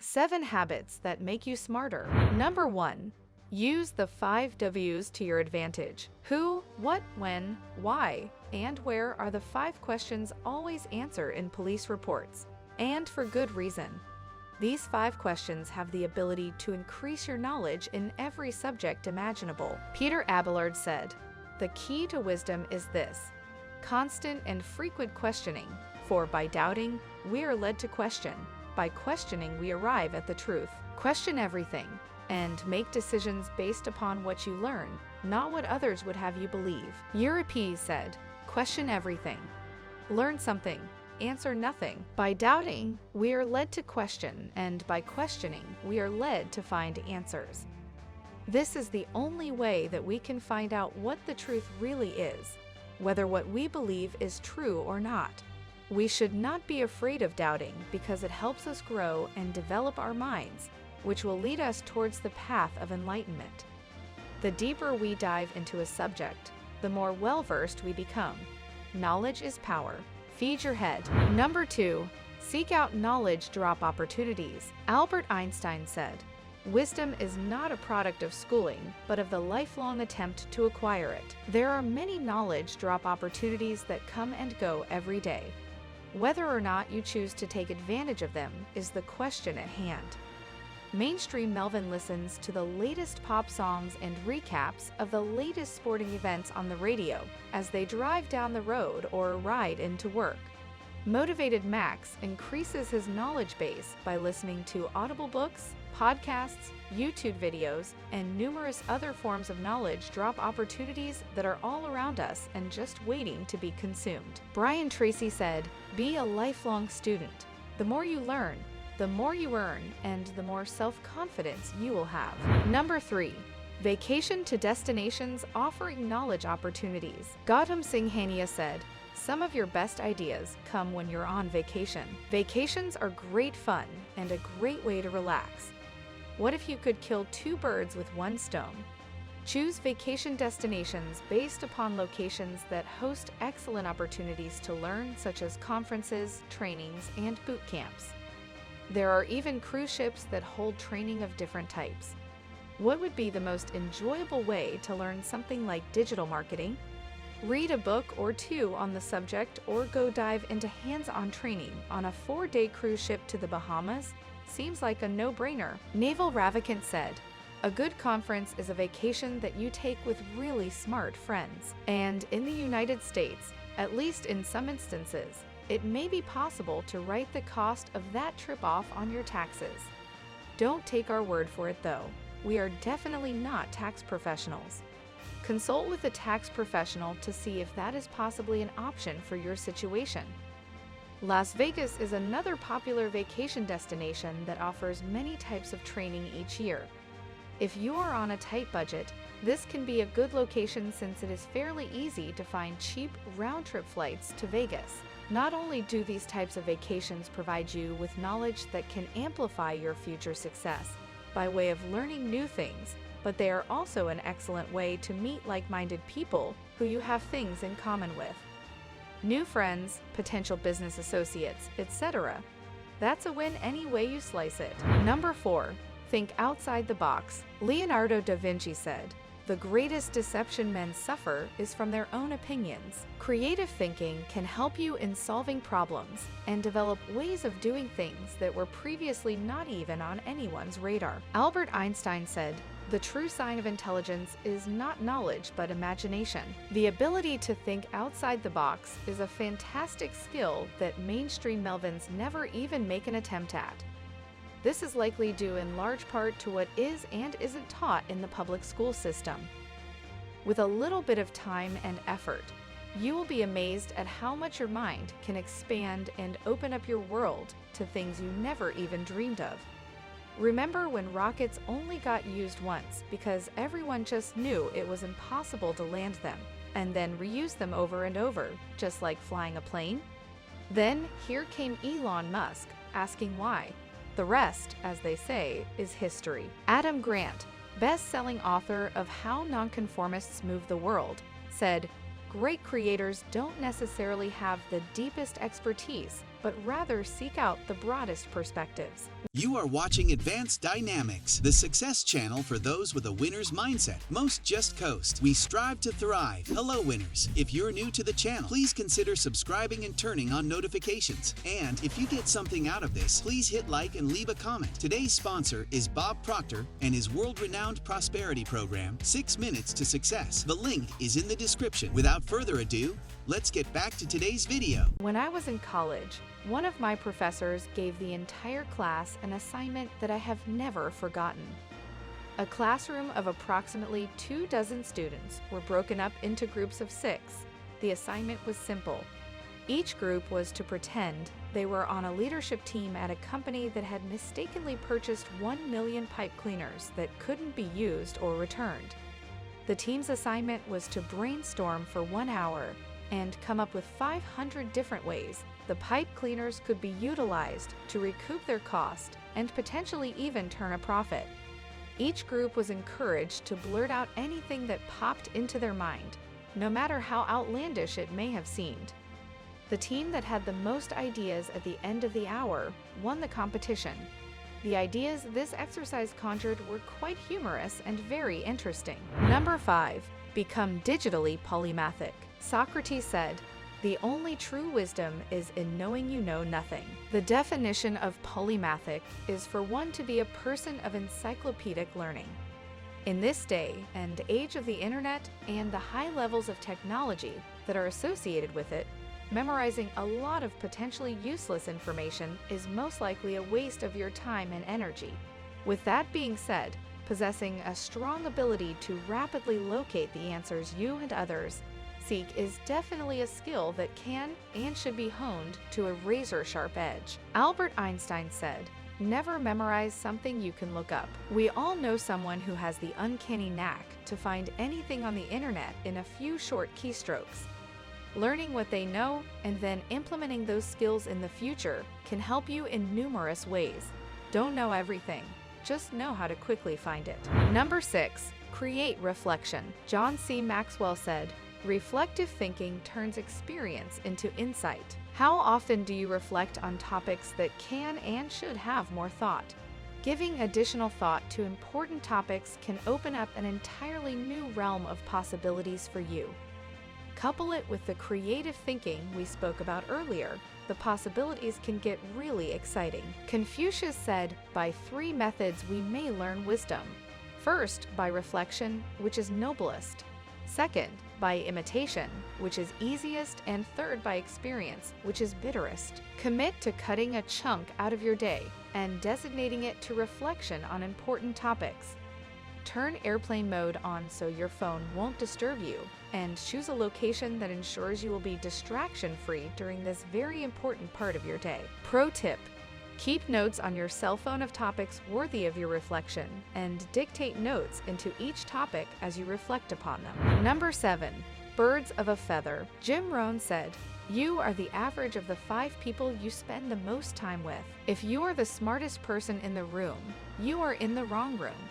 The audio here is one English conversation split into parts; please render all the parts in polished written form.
7 habits that make you smarter. Number 1. Use the 5 W's to your advantage. Who, what, when, why, and where are the 5 questions always answer in police reports, and for good reason. These 5 questions have the ability to increase your knowledge in every subject imaginable. Peter Abelard said, "The key to wisdom is this: constant and frequent questioning, for by doubting, we are led to question. By questioning, we arrive at the truth." Question everything, and make decisions based upon what you learn, not what others would have you believe. Euripides said, "Question everything. Learn something. Answer nothing." By doubting, we are led to question, and by questioning, we are led to find answers. This is the only way that we can find out what the truth really is, whether what we believe is true or not. We should not be afraid of doubting because it helps us grow and develop our minds, which will lead us towards the path of enlightenment. The deeper we dive into a subject, the more well-versed we become. Knowledge is power. Feed your head. Number 2. Seek out knowledge drop opportunities. Albert Einstein said, "Wisdom is not a product of schooling, but of the lifelong attempt to acquire it." There are many knowledge drop opportunities that come and go every day. Whether or not you choose to take advantage of them is the question at hand. Mainstream Melvin listens to the latest pop songs and recaps of the latest sporting events on the radio as they drive down the road or ride into work. Motivated Max increases his knowledge base by listening to Audible books, podcasts, YouTube videos, and numerous other forms of knowledge drop opportunities that are all around us and just waiting to be consumed. Brian Tracy said, "Be a lifelong student. The more you learn, the more you earn, and the more self-confidence you will have." Number 3. Vacation to destinations offering knowledge opportunities. Gautam Singh Hania said, "Some of your best ideas come when you're on vacation." Vacations are great fun and a great way to relax. What if you could kill 2 birds with 1 stone? Choose vacation destinations based upon locations that host excellent opportunities to learn, such as conferences, trainings, and boot camps. There are even cruise ships that hold training of different types. What would be the most enjoyable way to learn something like digital marketing? Read a book or 2 on the subject or go dive into hands-on training on a 4-day cruise ship to the Bahamas? Seems like a no-brainer. Naval Ravikant said, "A good conference is a vacation that you take with really smart friends." And in the United States, at least in some instances, it may be possible to write the cost of that trip off on your taxes. Don't take our word for it though. We are definitely not tax professionals. Consult with a tax professional to see if that is possibly an option for your situation. Las Vegas is another popular vacation destination that offers many types of training each year. If you are on a tight budget, this can be a good location since it is fairly easy to find cheap round-trip flights to Vegas. Not only do these types of vacations provide you with knowledge that can amplify your future success by way of learning new things, but they are also an excellent way to meet like-minded people who you have things in common with. New friends, potential business associates, etc. That's a win any way you slice it. Number 4. Think outside the box. Leonardo da Vinci said, "The greatest deception men suffer is from their own opinions." Creative thinking can help you in solving problems and develop ways of doing things that were previously not even on anyone's radar. Albert Einstein said, "The true sign of intelligence is not knowledge but imagination." The ability to think outside the box is a fantastic skill that mainstream Melvins never even make an attempt at. This is likely due in large part to what is and isn't taught in the public school system. With a little bit of time and effort, you will be amazed at how much your mind can expand and open up your world to things you never even dreamed of. Remember when rockets only got used once because everyone just knew it was impossible to land them, and then reuse them over and over, just like flying a plane? Then here came Elon Musk asking why. The rest, as they say, is history. Adam Grant, best-selling author of How Nonconformists Move the World, said, "Great creators don't necessarily have the deepest expertise, but rather seek out the broadest perspectives. You are watching Advance Dynamix, the success channel for those with a winner's mindset. Most just coast. We strive to thrive. Hello, winners. If you're new to the channel, please consider subscribing and turning on notifications. And if you get something out of this, please hit like and leave a comment. Today's sponsor is Bob Proctor and his world-renowned prosperity program, 6 Minutes to Success. The link is in the description. Without further ado, let's get back to today's video. When I was in college, one of my professors gave the entire class an assignment that I have never forgotten. A classroom of approximately 24 students were broken up into groups of 6. The assignment was simple. Each group was to pretend they were on a leadership team at a company that had mistakenly purchased 1 million pipe cleaners that couldn't be used or returned. The team's assignment was to brainstorm for 1 hour and come up with 500 different ways the pipe cleaners could be utilized to recoup their cost and potentially even turn a profit. Each group was encouraged to blurt out anything that popped into their mind, no matter how outlandish it may have seemed. The team that had the most ideas at the end of the hour won the competition. The ideas this exercise conjured were quite humorous and very interesting. Number 5. Become digitally polymathic. Socrates said, "The only true wisdom is in knowing you know nothing." The definition of polymathic is for one to be a person of encyclopedic learning. In this day and age of the internet and the high levels of technology that are associated with it, memorizing a lot of potentially useless information is most likely a waste of your time and energy. With that being said, possessing a strong ability to rapidly locate the answers you and others seek is definitely a skill that can and should be honed to a razor-sharp edge. Albert Einstein said, "Never memorize something you can look up." We all know someone who has the uncanny knack to find anything on the internet in a few short keystrokes. Learning what they know and then implementing those skills in the future can help you in numerous ways. Don't know everything, just know how to quickly find it. Number 6. Create reflection. John C. Maxwell said, "Reflective thinking turns experience into insight." How often do you reflect on topics that can and should have more thought? Giving additional thought to important topics can open up an entirely new realm of possibilities for you. Couple it with the creative thinking we spoke about earlier, the possibilities can get really exciting. Confucius said, "By 3 methods we may learn wisdom. First, by reflection, which is noblest. Second, by imitation, which is easiest, and third, by experience, which is bitterest." Commit to cutting a chunk out of your day and designating it to reflection on important topics. Turn airplane mode on so your phone won't disturb you, and choose a location that ensures you will be distraction-free during this very important part of your day. Pro tip: keep notes on your cell phone of topics worthy of your reflection, and dictate notes into each topic as you reflect upon them. Number 7. Birds of a feather. Jim Rohn said, "You are the average of the 5 people you spend the most time with." If you are the smartest person in the room, you are in the wrong room.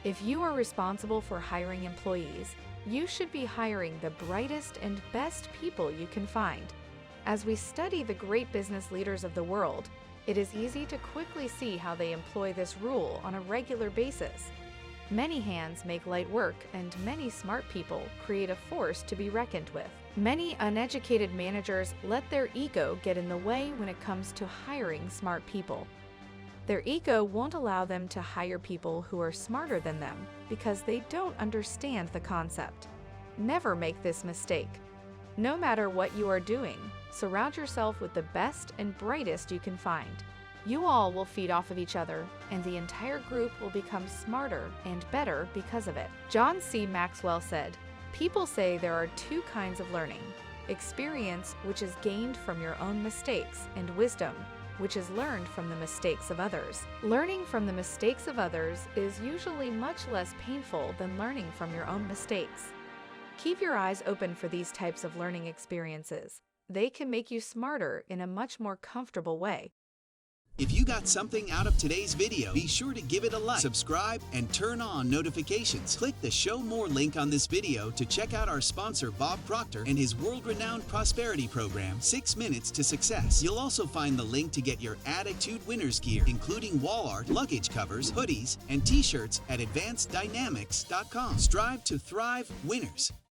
If you are responsible for hiring employees, you should be hiring the brightest and best people you can find. As we study the great business leaders of the world, it is easy to quickly see how they employ this rule on a regular basis. Many hands make light work, and many smart people create a force to be reckoned with. Many uneducated managers let their ego get in the way when it comes to hiring smart people. Their ego won't allow them to hire people who are smarter than them because they don't understand the concept. Never make this mistake. No matter what you are doing, surround yourself with the best and brightest you can find. You all will feed off of each other, and the entire group will become smarter and better because of it. John C. Maxwell said, "People say there are 2 kinds of learning: experience, which is gained from your own mistakes, and wisdom, which is learned from the mistakes of others." Learning from the mistakes of others is usually much less painful than learning from your own mistakes. Keep your eyes open for these types of learning experiences. They can make you smarter in a much more comfortable way. If you got something out of today's video, be sure to give it a like, subscribe, and turn on notifications. Click the Show More link on this video to check out our sponsor Bob Proctor and his world-renowned prosperity program, 6 Minutes to Success. You'll also find the link to get your Attitude Winners gear, including wall art, luggage covers, hoodies, and t-shirts at AdvanceDynamix.com. Strive to thrive, winners.